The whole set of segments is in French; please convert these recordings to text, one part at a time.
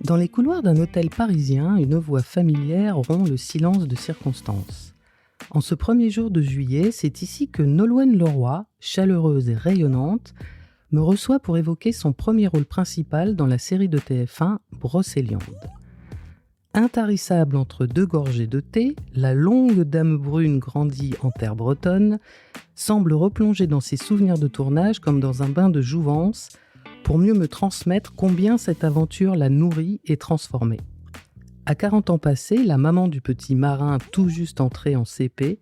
Dans les couloirs d'un hôtel parisien, une voix familière rompt le silence de circonstance. En ce premier jour de juillet, c'est ici que Nolwenn Leroy, chaleureuse et rayonnante, me reçoit pour évoquer son premier rôle principal dans la série de TF1 Brocéliande. Intarissable entre deux gorgées de thé, la longue dame brune grandie en terre bretonne semble replonger dans ses souvenirs de tournage comme dans un bain de jouvence pour mieux me transmettre combien cette aventure l'a nourrie et transformée. À 40 ans passés, la maman du petit marin tout juste entré en CP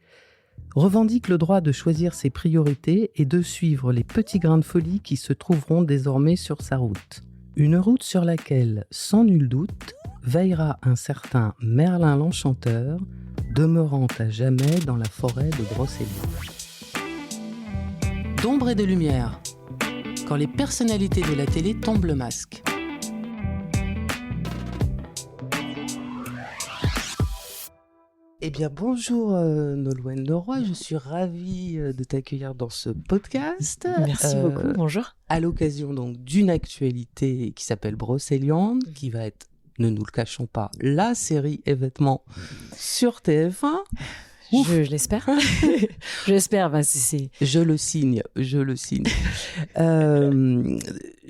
revendique le droit de choisir ses priorités et de suivre les petits grains de folie qui se trouveront désormais sur sa route. Une route sur laquelle, sans nul doute, veillera un certain Merlin l'Enchanteur, demeurant à jamais dans la forêt de Brocéliande. D'ombre et de lumière, quand les personnalités de la télé tombent le masque. Eh bien, bonjour Nolwenn Leroy, je suis ravie de t'accueillir dans ce podcast. Merci beaucoup, bonjour. À l'occasion donc d'une actualité qui s'appelle Brocéliande, qui va être, ne nous le cachons pas, la série événement sur TF1. Je l'espère. Je l'espère. C'est... Je le signe.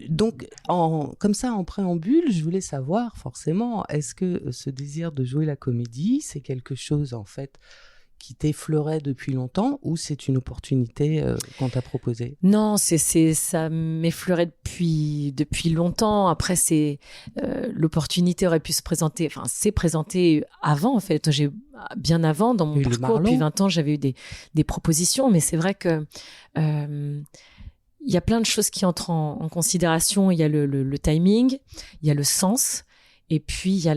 Donc, comme ça, en préambule, je voulais savoir forcément, est-ce que ce désir de jouer la comédie, c'est quelque chose en fait qui t'effleurait depuis longtemps ou c'est une opportunité qu'on t'a proposée ? Non, ça m'effleurait depuis longtemps. Après, l'opportunité aurait pu se présenter, enfin, s'est présentée avant, en fait. Bien avant, dans mon parcours, depuis 20 ans, j'avais eu des propositions, mais c'est vrai que il y a plein de choses qui entrent en considération. Il y a le timing, il y a le sens, et puis il y a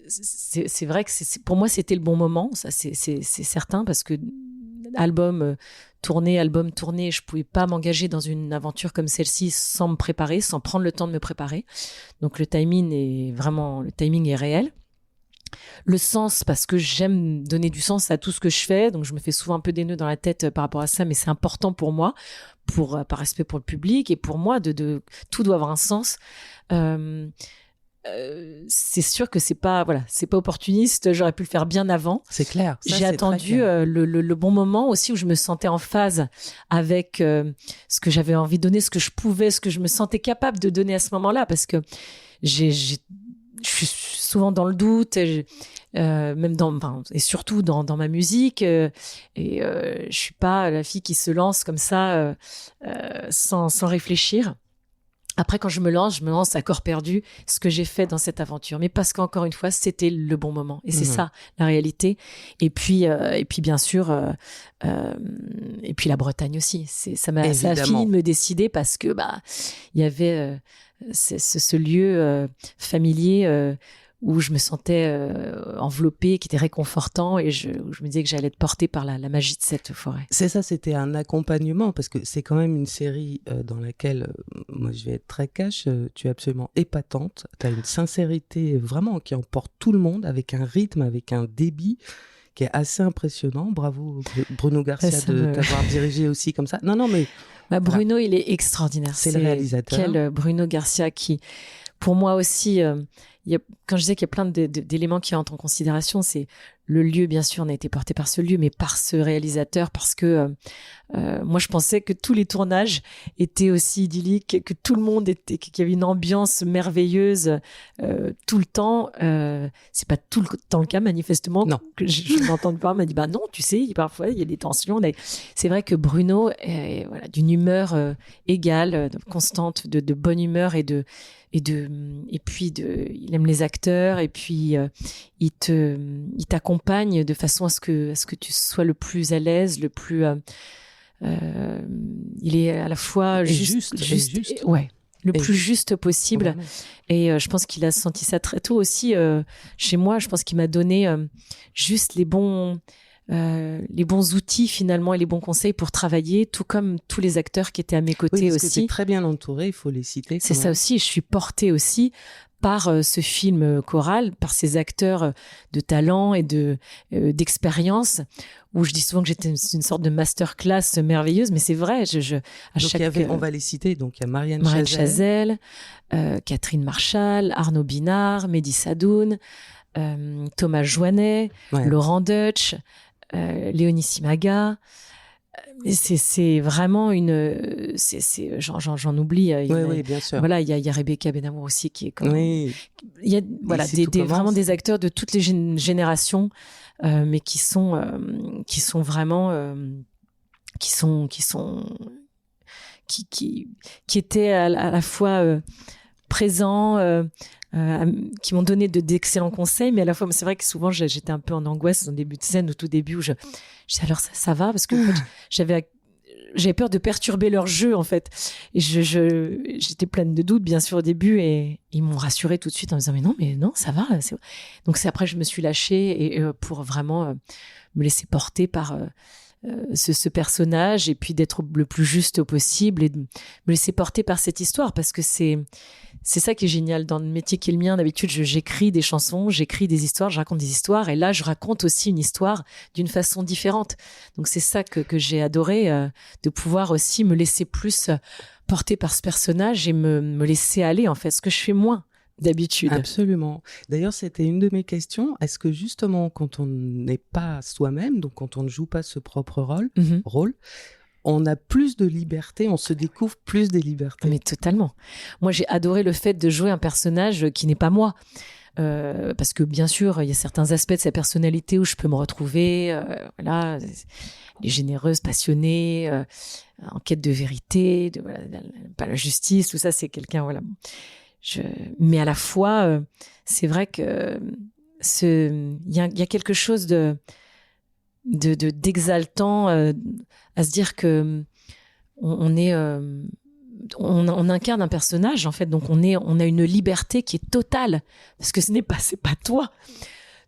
c'est vrai que pour moi c'était le bon moment, ça c'est certain, parce que album tourné, je pouvais pas m'engager dans une aventure comme celle-ci sans me préparer, sans prendre le temps de me préparer. Donc le timing est réel. Le sens, parce que j'aime donner du sens à tout ce que je fais, donc je me fais souvent un peu des nœuds dans la tête par rapport à ça, mais c'est important pour moi, par respect pour le public et pour moi, tout doit avoir un sens. C'est sûr que c'est pas opportuniste, j'aurais pu le faire bien avant. C'est clair. J'ai attendu le bon moment aussi où je me sentais en phase avec ce que j'avais envie de donner, ce que je pouvais, ce que je me sentais capable de donner à ce moment-là, parce que je suis souvent dans le doute, et surtout dans ma musique, et je suis pas la fille qui se lance comme ça sans réfléchir. Après, quand je me lance à corps perdu, ce que j'ai fait dans cette aventure. Mais parce qu'encore une fois, c'était le bon moment. Et c'est ça, la réalité. Et puis bien sûr, et puis la Bretagne aussi. Ça a fini de me décider parce que, il y avait ce lieu familier où je me sentais enveloppée, qui était réconfortant, et où je me disais que j'allais être portée par la magie de cette forêt. C'est ça, c'était un accompagnement, parce que c'est quand même une série dans laquelle, moi je vais être très cash, tu es absolument épatante, tu as une sincérité vraiment qui emporte tout le monde, avec un rythme, avec un débit qui est assez impressionnant. Bravo Bruno Garcia t'avoir dirigé aussi comme ça. Non, mais... Bruno, il est extraordinaire. C'est le réalisateur. Quel Bruno Garcia qui, pour moi aussi... quand je disais qu'il y a plein d'éléments qui entrent en considération, c'est le lieu, bien sûr, on a été porté par ce lieu, mais par ce réalisateur, parce que moi, je pensais que tous les tournages étaient aussi idylliques, que tout le monde qu'il y avait une ambiance merveilleuse tout le temps. C'est pas tout le temps le cas, manifestement. Non. Que je m'entends pas, m'a dit, non, tu sais, parfois, il y a des tensions. C'est vrai que Bruno est d'une humeur égale, constante, de bonne humeur et puis il aime les acteurs, et puis il t'accompagne de façon à ce que tu sois le plus à l'aise, le plus il est à la fois juste, le plus juste possible. Vraiment. Et je pense qu'il a senti ça très tôt aussi chez moi. Je pense qu'il m'a donné juste les bons outils finalement et les bons conseils pour travailler, tout comme tous les acteurs qui étaient à mes côtés, parce aussi. Que t'es très bien entouré, il faut les citer. C'est ça aussi, je suis portée aussi par ce film choral, par ces acteurs de talent et d'expérience, où je dis souvent que j'étais une sorte de masterclass merveilleuse, mais c'est vrai. On va les citer. Donc il y a Marianne Chazelle, Catherine Marchal, Arnaud Binard, Mehdi Sadoun, Thomas Joannet, Laurent Deutsch, Léonie Simaga. C'est vraiment j'en oublie. Oui, bien sûr. Voilà, il y a Rebecca Benamou aussi qui est comme. Oui. Il y a vraiment des acteurs de toutes les générations, mais qui sont vraiment qui étaient à la fois présents. Qui m'ont donné d'excellents conseils, mais à la fois, c'est vrai que souvent j'étais un peu en angoisse dans le début de scène, au tout début, où je disais alors ça va, parce que en fait, j'avais peur de perturber leur jeu en fait, et j'étais pleine de doutes bien sûr au début, et ils m'ont rassurée tout de suite en me disant mais non ça va. Donc c'est après je me suis lâchée et pour vraiment me laisser porter par ce personnage, et puis d'être le plus juste possible et de me laisser porter par cette histoire, parce que c'est ça qui est génial dans le métier qui est le mien. D'habitude, j'écris des chansons, j'écris des histoires, je raconte des histoires, et là, je raconte aussi une histoire d'une façon différente. Donc, c'est ça que j'ai adoré, de pouvoir aussi me laisser plus porter par ce personnage et me laisser aller, en fait, ce que je fais moins d'habitude. Absolument. D'ailleurs, c'était une de mes questions. Est-ce que justement, quand on n'est pas soi-même, donc quand on ne joue pas ce propre rôle, on a plus de liberté, on se découvre plus des libertés? Mais totalement. Moi, j'ai adoré le fait de jouer un personnage qui n'est pas moi. Parce que bien sûr, il y a certains aspects de sa personnalité où je peux me retrouver. Voilà, les généreuses, passionnées, en quête de vérité, pas la justice, tout ça, c'est quelqu'un, voilà. Mais à la fois, c'est vrai que il y a quelque chose d'exaltant à se dire que on incarne un personnage en fait, donc on a une liberté qui est totale, parce que c'est pas toi.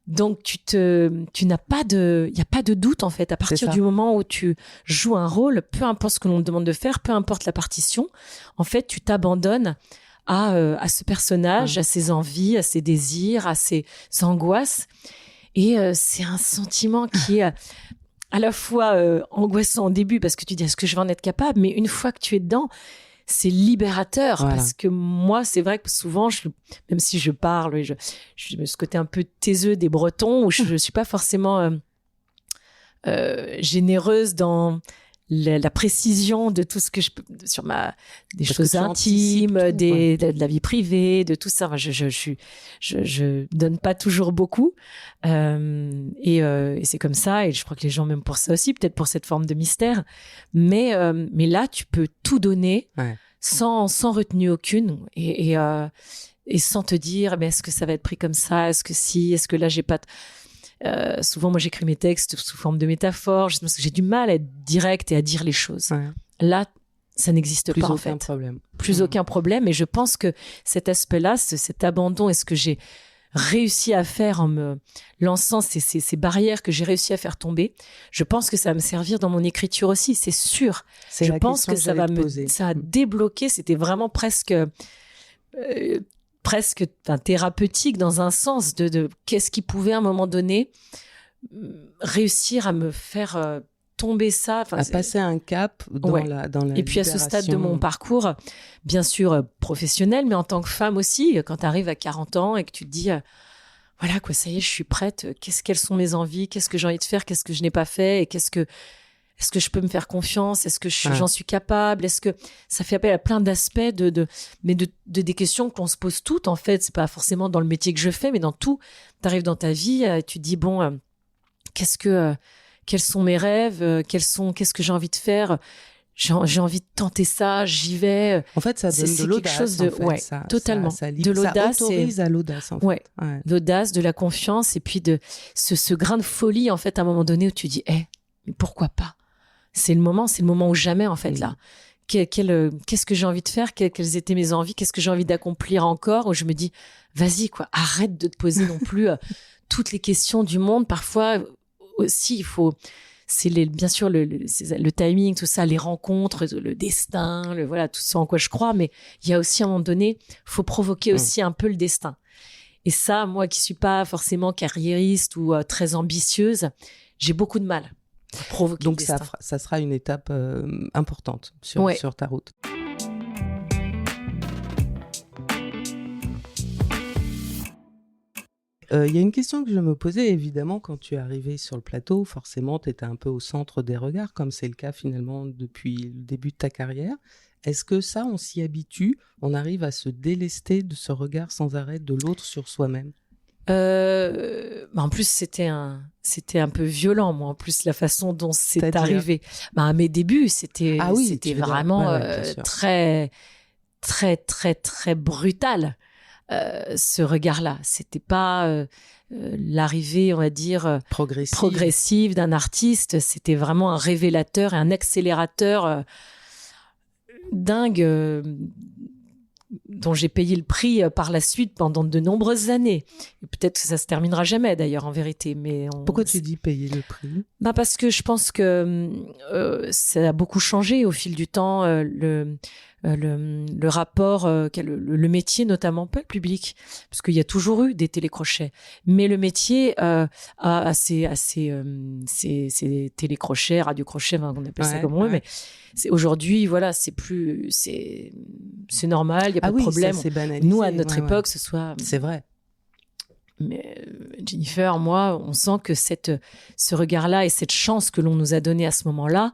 Donc il n'y a pas de doute en fait à partir du moment où tu joues un rôle, peu importe ce que l'on te demande de faire, peu importe la partition, en fait tu t'abandonnes à ce personnage, à ses envies, à ses désirs, à ses angoisses. Et c'est un sentiment qui est à la fois angoissant au début, parce que tu dis est-ce que je vais en être capable, mais une fois que tu es dedans, c'est libérateur. Voilà. Parce que moi, c'est vrai que souvent, même si je parle, je ce côté un peu taiseux des Bretons, où je ne suis pas forcément généreuse dans la précision de tout ce que je peux, sur des choses intimes, de la vie privée, de tout ça. Enfin, je donne pas toujours beaucoup, et c'est comme ça. Et je crois que les gens m'aiment pour ça aussi, peut-être pour cette forme de mystère. Mais là, tu peux tout donner sans retenue aucune, et sans te dire, mais est-ce que ça va être pris comme ça? Est-ce que là j'ai pas souvent, moi, j'écris mes textes sous forme de métaphores, parce que j'ai du mal à être direct et à dire les choses. Ouais. Là, ça n'existe pas, en fait. Plus aucun problème. Et je pense que cet aspect-là, cet abandon, et ce que j'ai réussi à faire en me lançant ces barrières que j'ai réussi à faire tomber, je pense que ça va me servir dans mon écriture aussi, c'est sûr. Je pense que ça a débloqué. C'était vraiment presque thérapeutique dans un sens de qu'est-ce qui pouvait à un moment donné réussir à me faire tomber ça. À passer un cap dans la Et puis à ce stade de mon parcours, bien sûr professionnel, mais en tant que femme aussi, quand tu arrives à 40 ans et que tu te dis voilà quoi, ça y est, je suis prête, quelles sont mes envies, qu'est-ce que j'ai envie de faire, qu'est-ce que je n'ai pas fait, et est-ce que je peux me faire confiance? Est-ce que j'en suis capable? Est-ce que ça fait appel à plein d'aspects mais des questions qu'on se pose toutes, en fait. C'est pas forcément dans le métier que je fais, mais dans tout. T'arrives dans ta vie, tu te dis, bon, quels sont mes rêves? Qu'est-ce que j'ai envie de faire? J'ai envie de tenter ça, j'y vais. En fait, ça donne de l'audace. Quelque chose totalement. De l'audace. Ça autorise à l'audace, en fait. Ouais. L'audace, de la confiance, et puis de ce grain de folie, en fait, à un moment donné où tu dis, mais pourquoi pas? C'est le moment ou jamais, en fait, là. Qu'est-ce que j'ai envie de faire? Quelles étaient mes envies? Qu'est-ce que j'ai envie d'accomplir encore? Où je me dis, vas-y, quoi, arrête de te poser non plus toutes les questions du monde. Parfois aussi, bien sûr le timing, tout ça, les rencontres, le destin, voilà, tout ce en quoi je crois. Mais il y a aussi, à un moment donné, faut provoquer aussi un peu le destin. Et ça, moi qui suis pas forcément carriériste ou très ambitieuse, j'ai beaucoup de mal à provoquer Donc le destin. ça sera une étape importante sur ta route. Il y a une question que je me posais, évidemment, quand tu es arrivée sur le plateau, forcément, tu étais un peu au centre des regards, comme c'est le cas finalement depuis le début de ta carrière. Est-ce que ça, on s'y habitue? On arrive à se délester de ce regard sans arrêt de l'autre sur soi-même? En plus, c'était un peu violent, moi, en plus, la façon dont c'est arrivé. À mes débuts, c'était vraiment très, très, très, très brutal. Ce regard-là, c'était pas l'arrivée, on va dire, progressive d'un artiste. C'était vraiment un révélateur et un accélérateur dingue dont j'ai payé le prix par la suite pendant de nombreuses années. Et peut-être que ça se terminera jamais, d'ailleurs, en vérité. Mais pourquoi tu dis payer le prix? Parce que je pense que ça a beaucoup changé au fil du temps. Le rapport, le métier, notamment pas le public, parce qu'il y a toujours eu des télécrochets, mais le métier a ses télécrochets, radiocrochets, on appelle ça comme on veut, mais aujourd'hui, voilà, c'est normal, il n'y a pas de problème. Nous, à notre époque, ce soit... C'est vrai. Mais Jennifer, moi, on sent que ce regard-là et cette chance que l'on nous a donnée à ce moment-là,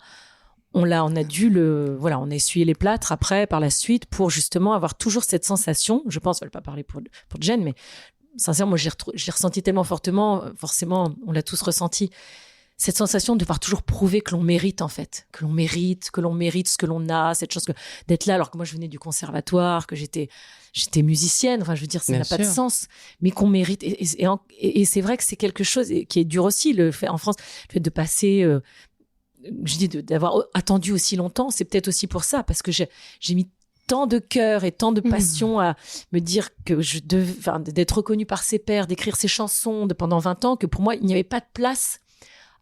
on a dû on a essuyé les plâtres après, par la suite, pour justement avoir toujours cette sensation. Je pense, je ne vais pas parler pour Jen, mais sincèrement, moi, j'ai ressenti tellement fortement, forcément, on l'a tous ressenti, cette sensation de devoir toujours prouver que l'on mérite, en fait, que l'on mérite ce que l'on a, cette chose d'être là, alors que moi, je venais du conservatoire, que j'étais musicienne, enfin, je veux dire, ça n'a pas de sens, mais qu'on mérite. Et c'est vrai que c'est quelque chose qui est dur aussi, le fait en France, le fait de passer... je dis d'avoir attendu aussi longtemps, c'est peut-être aussi pour ça, parce que j'ai mis tant de cœur et tant de passion à me dire que d'être reconnue par ses pairs, d'écrire ses chansons pendant 20 ans, que pour moi, il n'y avait pas de place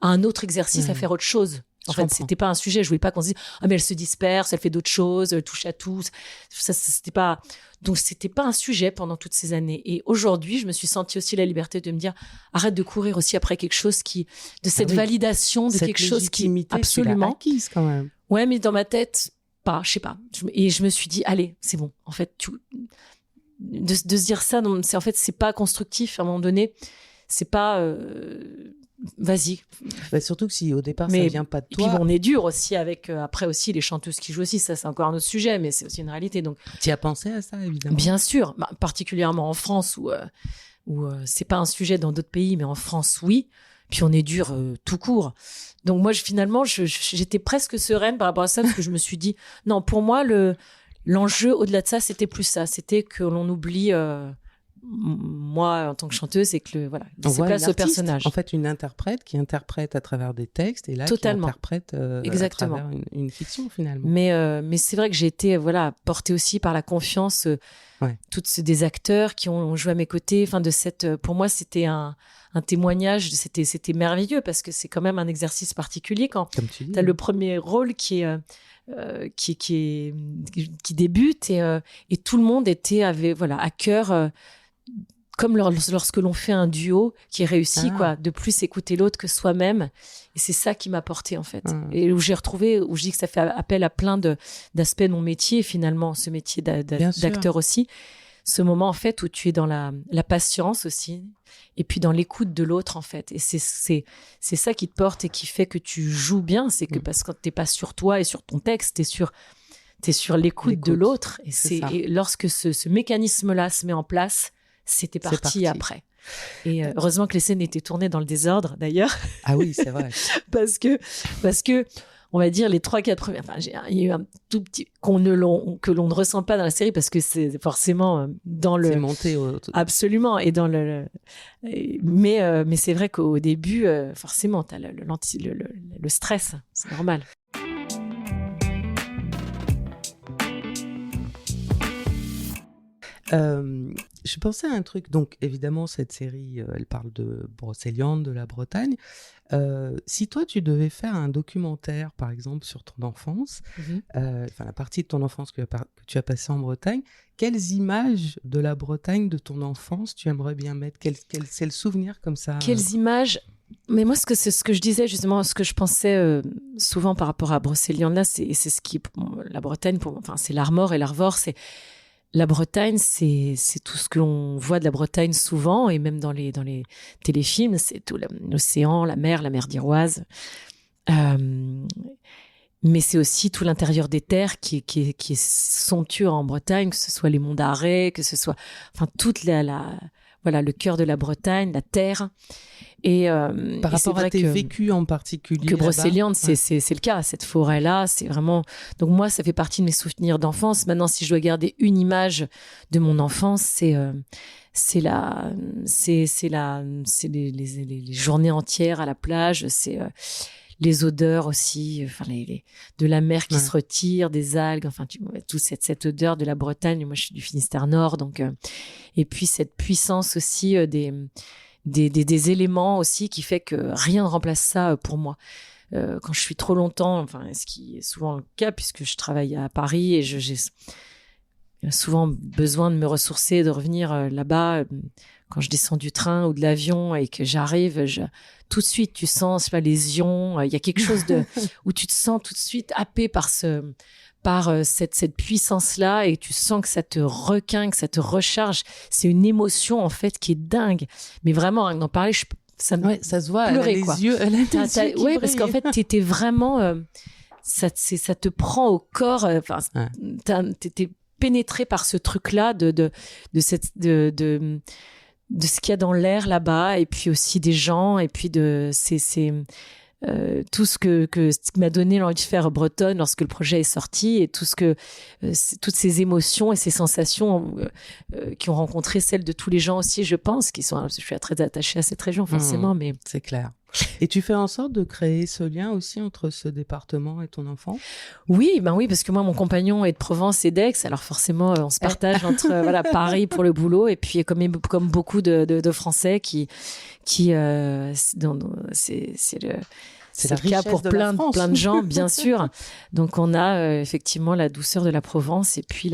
à un autre exercice, à faire autre chose. En fait, c'était pas un sujet. Je voulais pas qu'on se dise mais elle se disperse, elle fait d'autres choses, elle touche à tout. Ça, c'était pas. Donc c'était pas un sujet pendant toutes ces années. Et aujourd'hui, je me suis sentie aussi la liberté de me dire arrête de courir aussi après quelque chose de cette validation de quelque chose qui absolument acquise quand même. Ouais, mais dans ma tête, je sais pas. Et je me suis dit allez, c'est bon. En fait, de se dire ça, c'est pas constructif à un moment donné. C'est pas. Vas-y. Surtout que si au départ ça vient pas de toi. Et puis on est dur aussi avec après aussi les chanteuses qui jouent aussi, ça c'est encore un autre sujet, mais c'est aussi une réalité. Donc tu as pensé à ça évidemment. Bien sûr, particulièrement en France où c'est pas un sujet dans d'autres pays, mais en France oui. Puis on est dur tout court. Donc moi finalement j'étais presque sereine par rapport à ça parce que je me suis dit non, pour moi l'enjeu au-delà de ça c'était plus ça, c'était que l'on oublie. Moi, en tant que chanteuse, c'est que c'est place au personnage. En fait, une interprète qui interprète à travers des textes et là Totalement. Qui interprète à travers une fiction finalement. Mais c'est vrai que j'ai été portée aussi par la confiance toutes des acteurs qui ont joué à mes côtés. Enfin, pour moi, c'était un témoignage. C'était merveilleux parce que c'est quand même un exercice particulier quand tu as le premier rôle qui débute et tout le monde avait à cœur. Comme lorsque l'on fait un duo qui réussit, de plus écouter l'autre que soi-même. Et c'est ça qui m'a porté, en fait. Et où je dis que ça fait appel à plein d'aspects de mon métier, finalement, ce métier d'acteur aussi. Ce moment, en fait, où tu es dans la patience aussi, et puis dans l'écoute de l'autre, en fait. Et c'est ça qui te porte et qui fait que tu joues bien. C'est que parce que t'es pas sur toi et sur ton texte, t'es sur l'écoute de l'autre. Et lorsque ce mécanisme-là se met en place, c'était parti après. Et heureusement que les scènes étaient tournées dans le désordre, d'ailleurs. Ah oui, c'est vrai. parce que, on va dire, les 3-4 premières... il y a eu un tout petit... que l'on ne ressent pas dans la série, parce que c'est forcément dans le... C'est monté au... Absolument. Et dans mais c'est vrai qu'au début, forcément, t'as le stress. C'est normal. Je pensais à un truc. Donc, évidemment, cette série, elle parle de Brocéliande, de la Bretagne. Si toi, tu devais faire un documentaire, par exemple, sur ton enfance, la partie de ton enfance que tu as passée en Bretagne, quelles images de la Bretagne, de ton enfance, tu aimerais bien mettre? C'est le souvenir comme ça? Quelles images? Mais moi, c'est ce que je disais justement, ce que je pensais souvent par rapport à Brocéliande, là, c'est ce qui, la Bretagne, c'est l'Armor et l'Arvor, c'est la Bretagne, c'est tout ce que l'on voit de la Bretagne souvent, et même dans les téléfilms, c'est tout l'océan, la mer d'Iroise. Mais c'est aussi tout l'intérieur des terres qui est somptueux en Bretagne, que ce soit les monts d'Arrée, que ce soit, toute voilà, le cœur de la Bretagne, la terre. Et par rapport à tes vécus en particulier, que Brocéliande, c'est le cas. Cette forêt-là, c'est vraiment. Donc moi, ça fait partie de mes souvenirs d'enfance. Maintenant, si je dois garder une image de mon enfance, c'est les journées entières à la plage. C'est les odeurs aussi, de la mer qui se retire, des algues, toute cette odeur de la Bretagne. Moi, je suis du Finistère Nord, donc et puis cette puissance aussi des éléments aussi qui fait que rien ne remplace ça pour moi. Quand je suis trop longtemps, ce qui est souvent le cas puisque je travaille à Paris et j'ai souvent besoin de me ressourcer, de revenir là-bas. Quand je descends du train ou de l'avion et que j'arrive, tout de suite, tu sens les ions. Il y a quelque chose où tu te sens tout de suite happé par cette puissance-là et tu sens que ça te requinque, que ça te recharge. C'est une émotion, en fait, qui est dingue. Mais vraiment, rien que d'en parler, ça se voit, pleurer, elle a les yeux, elle a les yeux qui parce qu'en fait, t'étais vraiment... ça te prend au corps. T'étais pénétré par ce truc-là de ce qu'il y a dans l'air là-bas, et puis aussi des gens, et puis tout ce qui m'a donné l'envie de faire Bretonne lorsque le projet est sorti, et toutes ces émotions et ces sensations qui ont rencontré celles de tous les gens aussi, je pense, je suis très attachée à cette région forcément, mais c'est clair. Et tu fais en sorte de créer ce lien aussi entre ce département et ton enfant? Oui, parce que moi, mon compagnon est de Provence et d'Aix, alors forcément, on se partage entre Paris pour le boulot, et puis comme beaucoup de Français c'est le cas pour plein de gens, bien sûr. Donc, on a effectivement la douceur de la Provence, et puis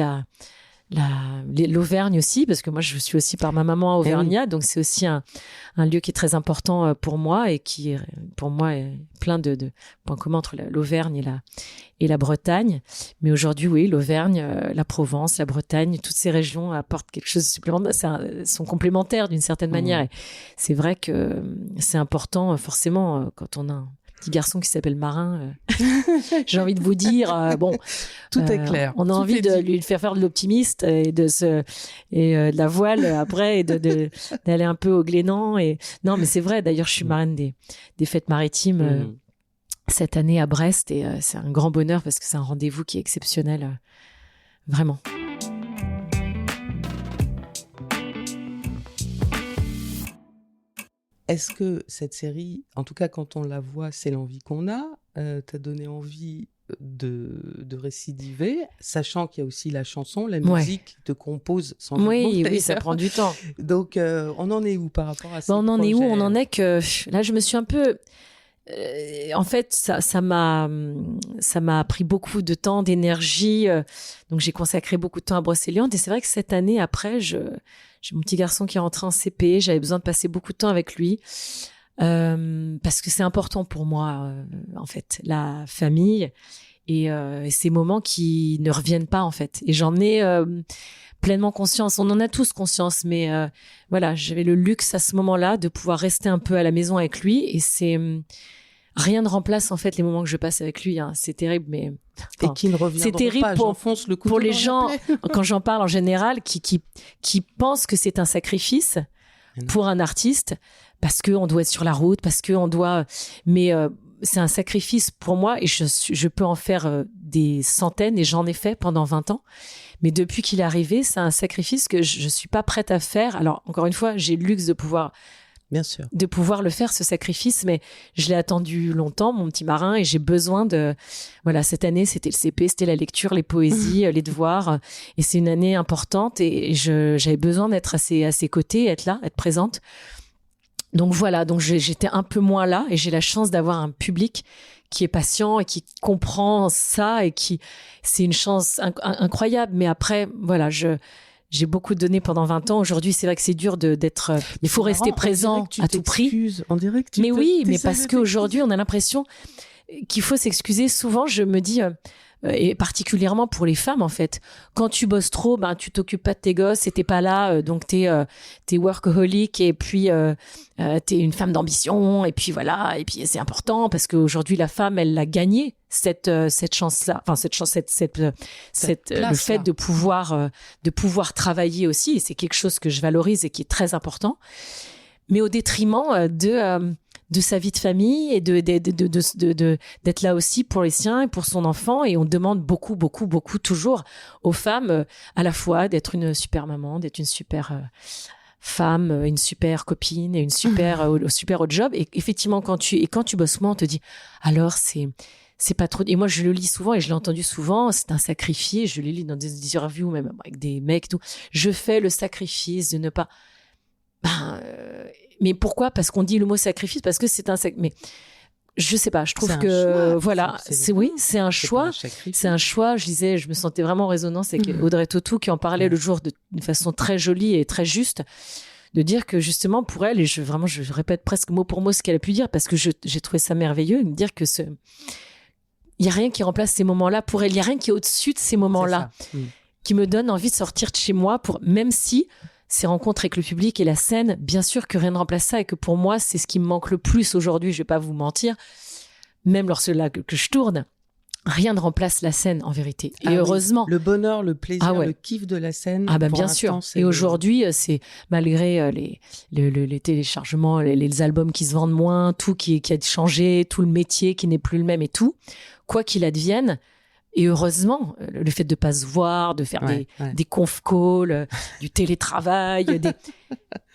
l'Auvergne aussi, parce que moi, je suis aussi par ma maman auvergnat, donc c'est aussi un lieu qui est très important pour moi, et qui, pour moi, est plein de points communs entre l'Auvergne et la Bretagne. Mais aujourd'hui, oui, l'Auvergne, la Provence, la Bretagne, toutes ces régions apportent quelque chose de supplémentaire, sont complémentaires d'une certaine manière. Et c'est vrai que c'est important, forcément, quand on a un petit garçon qui s'appelle Marin, j'ai envie de vous dire, tout est clair. On a envie de lui faire de l'optimiste et de la voile après, et d'aller un peu au Glénan. Non, mais c'est vrai. D'ailleurs, je suis marraine des fêtes maritimes cette année à Brest, et c'est un grand bonheur parce que c'est un rendez-vous qui est exceptionnel, vraiment. Est-ce que cette série, en tout cas quand on la voit, c'est l'envie qu'on a, t'a donné envie de récidiver, sachant qu'il y a aussi la chanson, la musique qui te compose sans jeu de mots, oui, ça prend du temps. Donc, on en est où par rapport à ça? On en est où? On en est que là, je me suis un peu... en fait, ça m'a pris beaucoup de temps, d'énergie. Donc, j'ai consacré beaucoup de temps à Brocéliande. Et c'est vrai que cette année, après, j'ai mon petit garçon qui est rentré en CP. J'avais besoin de passer beaucoup de temps avec lui. Parce que c'est important pour moi, en fait, la famille et ces moments qui ne reviennent pas, en fait. Et j'en ai pleinement conscience. On en a tous conscience, mais voilà, j'avais le luxe à ce moment-là de pouvoir rester un peu à la maison avec lui. Et rien ne remplace, en fait, les moments que je passe avec lui. Hein. C'est terrible, mais... et qui ne reviendront c'est terrible pas. Pour les gens, quand j'en parle en général, qui pensent que c'est un sacrifice pour un artiste, parce qu'on doit être sur la route, parce qu'on doit... Mais c'est un sacrifice pour moi, et je peux en faire des centaines, et j'en ai fait pendant 20 ans. Mais depuis qu'il est arrivé, c'est un sacrifice que je ne suis pas prête à faire. Alors, encore une fois, j'ai le luxe de pouvoir Bien sûr. de pouvoir le faire, ce sacrifice. Mais je l'ai attendu longtemps, mon petit marin, et j'ai besoin de... Voilà, cette année, c'était le CP, c'était la lecture, les poésies, les devoirs. Et c'est une année importante et j'avais besoin d'être à ses côtés, être là, être présente. Donc voilà, donc j'étais un peu moins là et j'ai la chance d'avoir un public qui est patient et qui comprend ça et c'est une chance incroyable. Mais après, voilà, j'ai beaucoup donné pendant 20 ans. Aujourd'hui, c'est vrai que c'est dur d'être, il faut rester présent à tout prix. On dirait que tu Mais oui, mais t'essaies parce de qu'aujourd'hui, on a l'impression qu'il faut s'excuser. Souvent, je me dis, et particulièrement pour les femmes, en fait, quand tu bosses trop, ben, tu t'occupes pas de tes gosses et t'es pas là, donc t'es workaholic et puis t'es une femme d'ambition et puis voilà, et puis c'est important parce qu'aujourd'hui, la femme, elle l'a gagné cette chance-là, enfin le fait de pouvoir travailler aussi, et c'est quelque chose que je valorise et qui est très important, mais au détriment de sa vie de famille et d'être là aussi pour les siens et pour son enfant. Et on demande beaucoup, beaucoup, beaucoup toujours aux femmes à la fois d'être une super maman, d'être une super femme, une super copine et une super au job. Et effectivement, quand tu bosses moins, on te dit alors c'est pas trop. Et moi, je le lis souvent et je l'ai entendu souvent. C'est un sacrifice. Je le lis dans des interviews, même avec des mecs, tout. Je fais le sacrifice de ne pas. Mais pourquoi ? Parce qu'on dit le mot sacrifice, parce que c'est un mais je sais pas, je trouve que voilà, c'est un choix. C'est un choix. Je me sentais vraiment en résonance avec Audrey Tautou qui en parlait le jour d'une façon très jolie et très juste, de dire que justement pour elle, et je répète presque mot pour mot ce qu'elle a pu dire, parce que j'ai trouvé ça merveilleux, de dire que il y a rien qui remplace ces moments-là pour elle, il y a rien qui est au-dessus de ces moments-là, qui me donne envie de sortir de chez moi, même si ces rencontres avec le public et la scène, bien sûr que rien ne remplace ça, et que pour moi, c'est ce qui me manque le plus aujourd'hui, je vais pas vous mentir, même lorsque que je tourne, rien ne remplace la scène en vérité. Et heureusement. Oui. Le bonheur, le plaisir, le kiff de la scène. Bien sûr. Et aujourd'hui, c'est malgré les téléchargements, les albums qui se vendent moins, tout qui a changé, tout le métier qui n'est plus le même et tout, quoi qu'il advienne. Et heureusement, le fait de pas se voir, de faire des conf calls, du télétravail,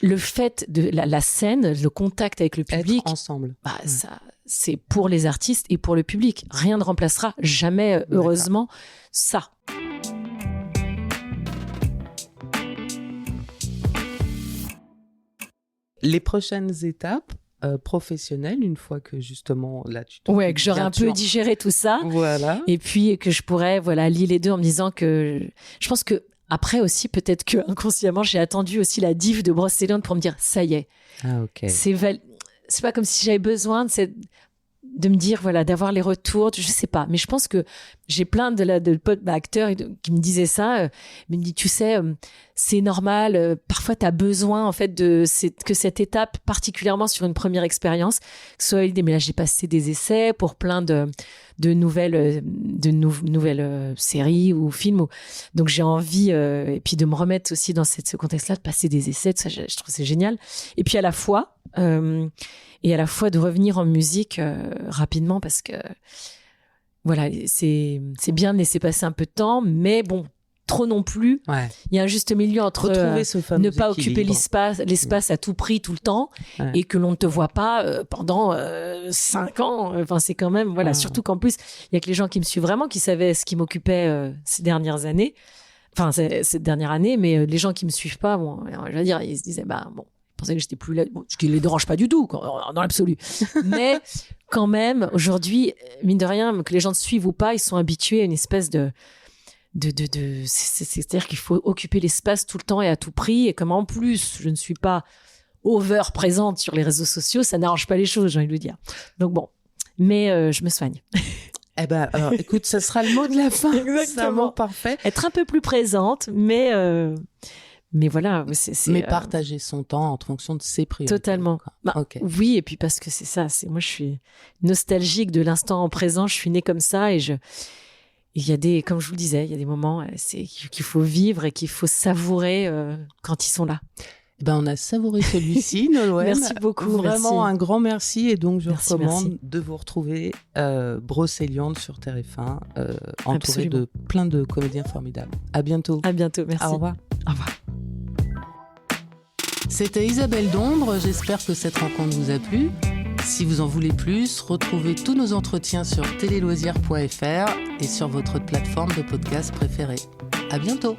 le fait de la scène, le contact avec le public, être ensemble. Ça, c'est pour les artistes et pour le public. Rien ne remplacera jamais, heureusement, ça. Les prochaines étapes professionnelle, une fois que justement là tu que j'aurais un peu digéré tout ça, voilà, et puis que je pourrais lier les deux en me disant que je pense que après aussi peut-être que inconsciemment j'ai attendu aussi la div de Brocéliande pour me dire ça y est, c'est pas comme si j'avais besoin de me dire d'avoir les retours, je sais pas, mais je pense que j'ai plein de potes acteurs qui me disaient ça, mais me dit tu sais c'est normal, parfois tu as besoin en fait que cette étape, particulièrement sur une première expérience, soit mais là j'ai passé des essais pour plein de nouvelles séries ou films, donc j'ai envie et puis de me remettre aussi dans ce contexte-là, de passer des essais, tout ça, je trouve c'est génial, et puis à la fois de revenir en musique rapidement, parce que voilà, c'est bien de laisser passer un peu de temps, mais bon, trop non plus. Il y a un juste milieu entre ne pas occuper l'espace à tout prix tout le temps, et que l'on ne te voit pas pendant 5 ans. Enfin, c'est quand même surtout qu'en plus il y a que les gens qui me suivent vraiment qui savaient ce qui m'occupait ces dernières années. Enfin, cette dernière année, mais les gens qui me suivent pas, je veux dire, ils se disaient ils pensaient que j'étais plus là, ce qui les dérange pas du tout dans l'absolu. Mais quand même, aujourd'hui, mine de rien, que les gens te suivent ou pas, ils sont habitués à une espèce c'est-à-dire qu'il faut occuper l'espace tout le temps et à tout prix. Et comme en plus, je ne suis pas over présente sur les réseaux sociaux, ça n'arrange pas les choses, j'ai envie de vous dire. Donc bon, mais je me soigne. Alors, écoute, ça sera le mot de la fin. Exactement. C'est un mot parfait. Être un peu plus présente, mais voilà, mais partager son temps en fonction de ses priorités. Totalement. Oui, et puis parce que c'est ça. Moi, je suis nostalgique de l'instant présent. Je suis née comme ça, et il y a comme je vous le disais, il y a des moments qu'il faut vivre et qu'il faut savourer quand ils sont là. On a savouré celui-ci, Nolwenn. Merci beaucoup. Vraiment un grand merci. Et donc, je recommande de vous retrouver Brocéliande sur TF1, entouré de plein de comédiens formidables. À bientôt. À bientôt, merci. Au revoir. Au revoir. C'était Isabelle Dombre, j'espère que cette rencontre vous a plu. Si vous en voulez plus, retrouvez tous nos entretiens sur téléloisirs.fr et sur votre plateforme de podcast préférée. À bientôt!